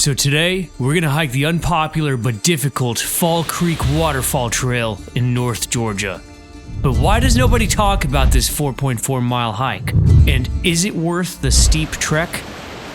So today, we're gonna hike the unpopular but difficult Fall Creek Waterfall Trail in North Georgia. But why does nobody talk about this 4.4 mile hike? And is it worth the steep trek?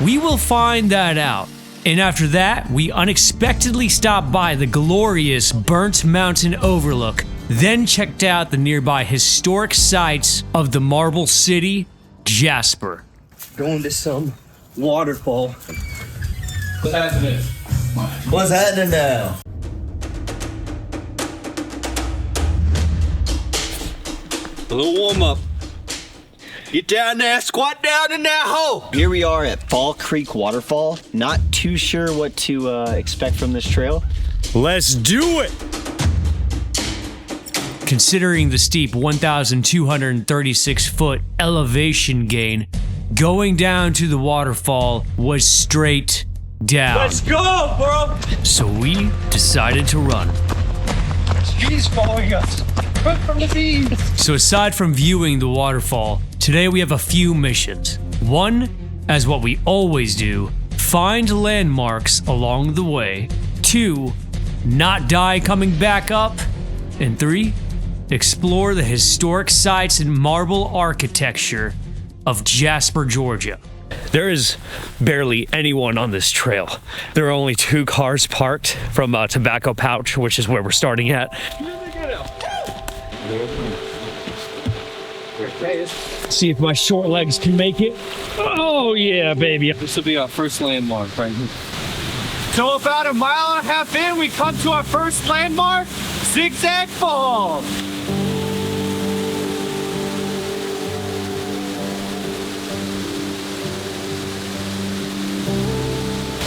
We will find that out. And after that, we unexpectedly stopped by the glorious Burnt Mountain Overlook, then checked out the nearby historic sites of the Marble City, Jasper. Going to some waterfall. What's happening? What's happening now? A little warm up. Get down there, squat down in that hole. Here we are at Fall Creek Waterfall. Not too sure what to expect from this trail. Let's do it! Considering the steep 1,236 foot elevation gain, going down to the waterfall was straight down. Let's go, bro. So we decided to run. He's following us. Run from the beam. So aside from viewing the waterfall, today we have a few missions. One, as what we always do, find landmarks along the way. 2, not die coming back up. And 3, explore the historic sites and marble architecture of Jasper, Georgia. There is barely anyone on this trail. There are only 2 cars parked from Tobacco Pouch, which is where we're starting at. See if my short legs can make it. Oh yeah, baby. This will be our first landmark right here. So about 1.5 miles in, we come to our first landmark, Zig Zag Falls.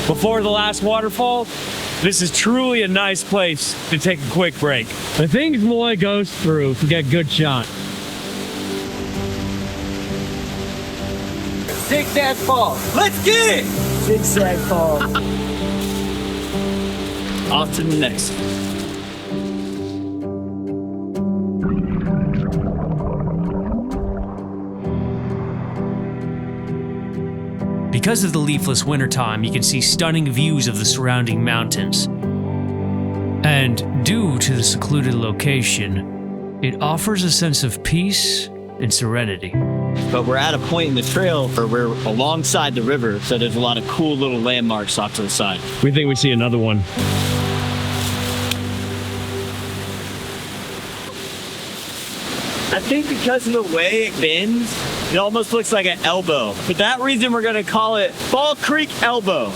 Before the last waterfall, this is truly a nice place to take a quick break. The things Malloy goes through to get a good shot. Zig Zag Falls. Let's get it. Zig Zag Falls. On to the next. Because of the leafless wintertime, you can see stunning views of the surrounding mountains. And due to the secluded location, it offers a sense of peace and serenity. But we're at a point in the trail where we're alongside the river, so there's a lot of cool little landmarks off to the side. We think we see another one. I think because of the way it bends, it almost looks like an elbow. For that reason, we're gonna call it Fall Creek Elbow.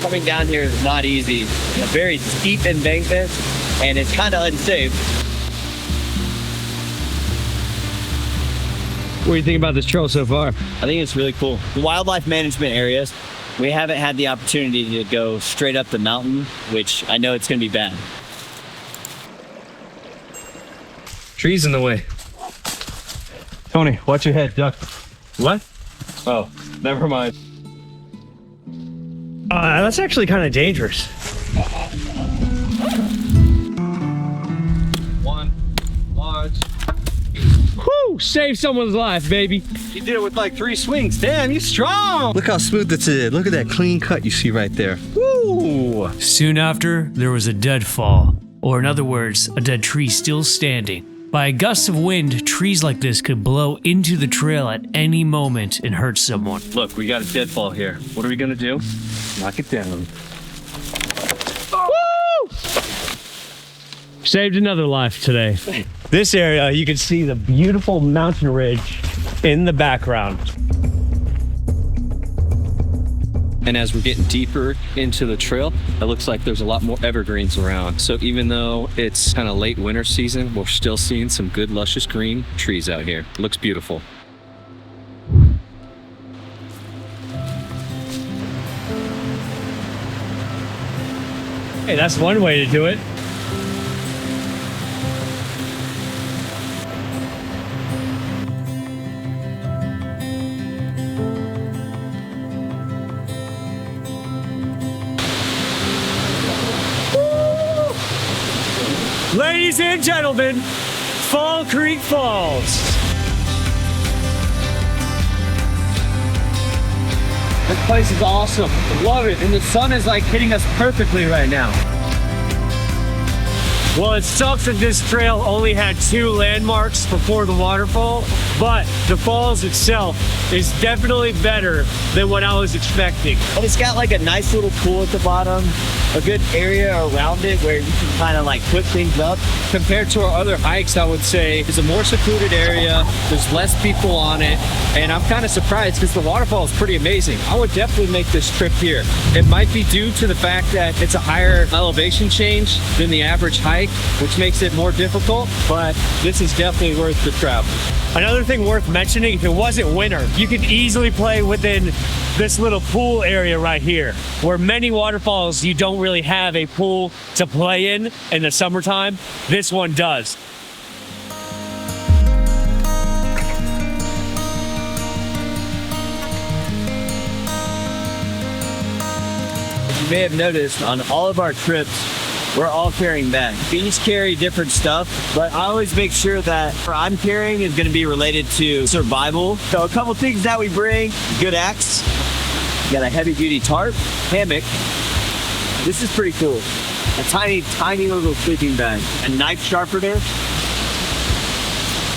Coming down here is not easy. A very steep embankment, and it's kind of unsafe. What do you think about this trail so far? I think it's really cool. The wildlife management areas, we haven't had the opportunity to go straight up the mountain, which I know it's gonna be bad. Trees in the way. Tony, watch your head, duck. What? Oh, never mind. That's actually kind of dangerous. One, watch. Whew! Save someone's life, baby. You did it with like 3 swings. Damn, you strong. Look how smooth this is. Look at that clean cut you see right there. Woo! Soon after, there was a deadfall, or in other words, a dead tree still standing. By a gust of wind, trees like this could blow into the trail at any moment and hurt someone. Look, we got a deadfall here. What are we gonna do? Knock it down. Woo! Saved another life today. This area, you can see the beautiful mountain ridge in the background. And as we're getting deeper into the trail, it looks like there's a lot more evergreens around. So even though it's kind of late winter season, we're still seeing some good luscious green trees out here. It looks beautiful. Hey, that's one way to do it. Ladies and gentlemen, Fall Creek Falls. This place is awesome. Love it. And the sun is like hitting us perfectly right now. Well, it sucks that this trail only had 2 landmarks before the waterfall, but the falls itself is definitely better than what I was expecting. And it's got like a nice little pool at the bottom, a good area around it where you can kind of like put things up. Compared to our other hikes, I would say it's a more secluded area. There's less people on it. And I'm kind of surprised because the waterfall is pretty amazing. I would definitely make this trip here. It might be due to the fact that it's a higher elevation change than the average hike, which makes it more difficult, but this is definitely worth the travel. Another thing worth mentioning, if it wasn't winter, you could easily play within this little pool area right here, where many waterfalls you don't really have a pool to play in the summertime. This one does. You may have noticed on all of our trips, we're all carrying bags. We each carry different stuff, but I always make sure that what I'm carrying is going to be related to survival. So a couple things that we bring: good axe, got a heavy duty tarp, hammock. This is pretty cool. A tiny little sleeping bag, a knife sharpener,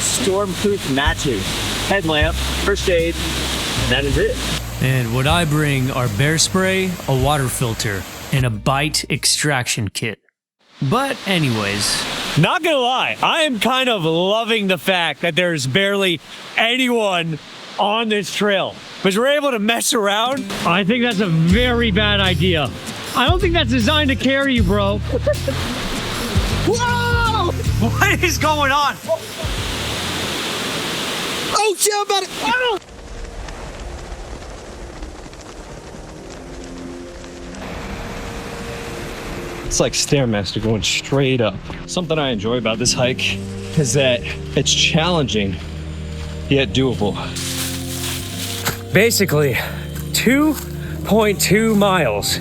storm-proof matches, headlamp, first aid, and that is it. And what I bring are bear spray, a water filter, and a bite extraction kit. But anyways, not gonna lie, I am kind of loving the fact that there's barely anyone on this trail because we're able to mess around. I think that's a very bad idea. I don't think that's designed to carry you, bro. Whoa! What is going on? Oh shit, I'm about to... Oh! It's like Stairmaster going straight up. Something I enjoy about this hike is that it's challenging, yet doable. Basically, 2.2 miles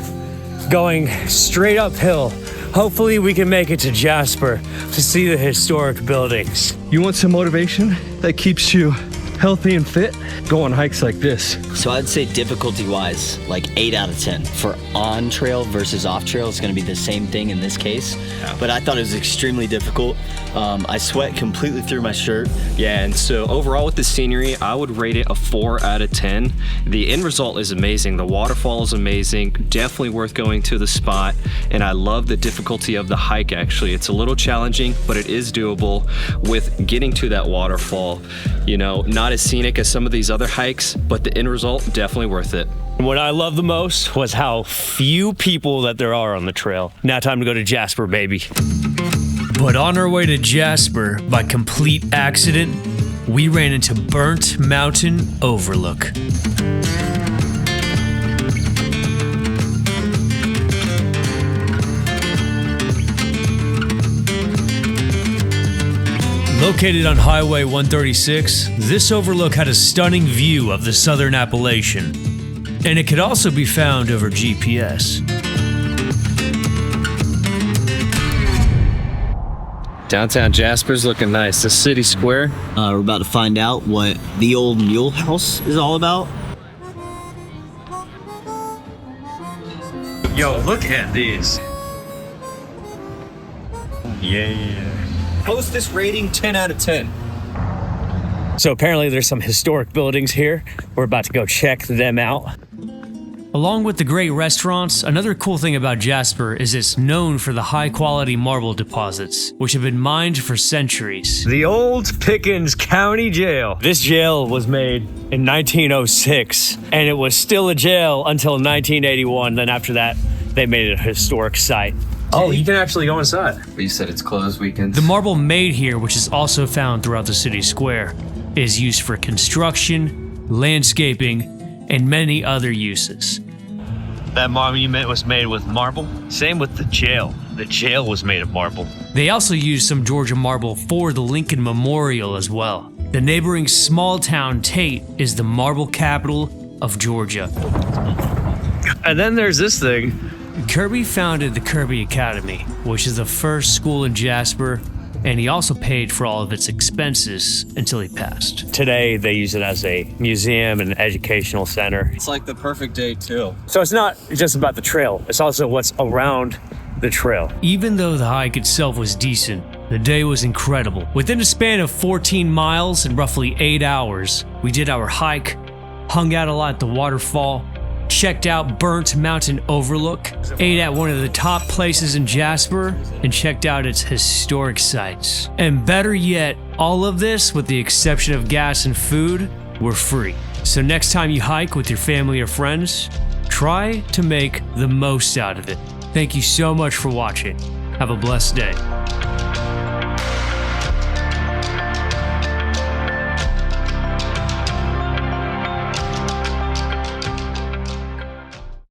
going straight uphill. Hopefully we can make it to Jasper to see the historic buildings. You want some motivation that keeps you healthy and fit? Go on hikes like this. So I'd say difficulty-wise, like 8 out of 10. For on-trail versus off-trail, it's going to be the same thing in this case. Yeah. But I thought it was extremely difficult. I sweat completely through my shirt. Yeah, and so overall with the scenery, I would rate it a 4 out of 10. The end result is amazing. The waterfall is amazing. Definitely worth going to the spot. And I love the difficulty of the hike, actually. It's a little challenging, but it is doable with getting to that waterfall. You know, not as scenic as some of these other hikes, but the end result, definitely worth it. What I loved the most was how few people that there are on the trail. Now time to go to Jasper, baby. But on our way to Jasper, by complete accident, we ran into Burnt Mountain Overlook. Located on Highway 136, this overlook had a stunning view of the southern Appalachian, and it could also be found over GPS. Downtown Jasper's looking nice. The city square. We're about to find out what the old mule house is all about. Yo, look at these. Yeah. Hostess rating 10 out of 10. So apparently there's some historic buildings here. We're about to go check them out. Along with the great restaurants, another cool thing about Jasper is it's known for the high-quality marble deposits, which have been mined for centuries. The old Pickens County Jail. This jail was made in 1906, and it was still a jail until 1981. Then after that, they made it a historic site. Oh, you can actually go inside. But you said it's closed weekends. The marble made here, which is also found throughout the city square, is used for construction, landscaping, and many other uses. That monument was made with marble. Same with the jail. The jail was made of marble. They also used some Georgia marble for the Lincoln Memorial as well. The neighboring small town Tate is the marble capital of Georgia. And then there's this thing. Kirby founded the Kirby Academy, which is the first school in Jasper and he also paid for all of its expenses until he passed. Today, they use it as a museum and educational center. It's like the perfect day too. So it's not just about the trail, it's also what's around the trail. Even though the hike itself was decent, the day was incredible. Within a span of 14 miles and roughly 8 hours, we did our hike, hung out a lot at the waterfall, checked out Burnt Mountain Overlook, ate at one of the top places in Jasper, and checked out its historic sites. And better yet, all of this, with the exception of gas and food, were free. So next time you hike with your family or friends, try to make the most out of it. Thank you so much for watching. Have a blessed day.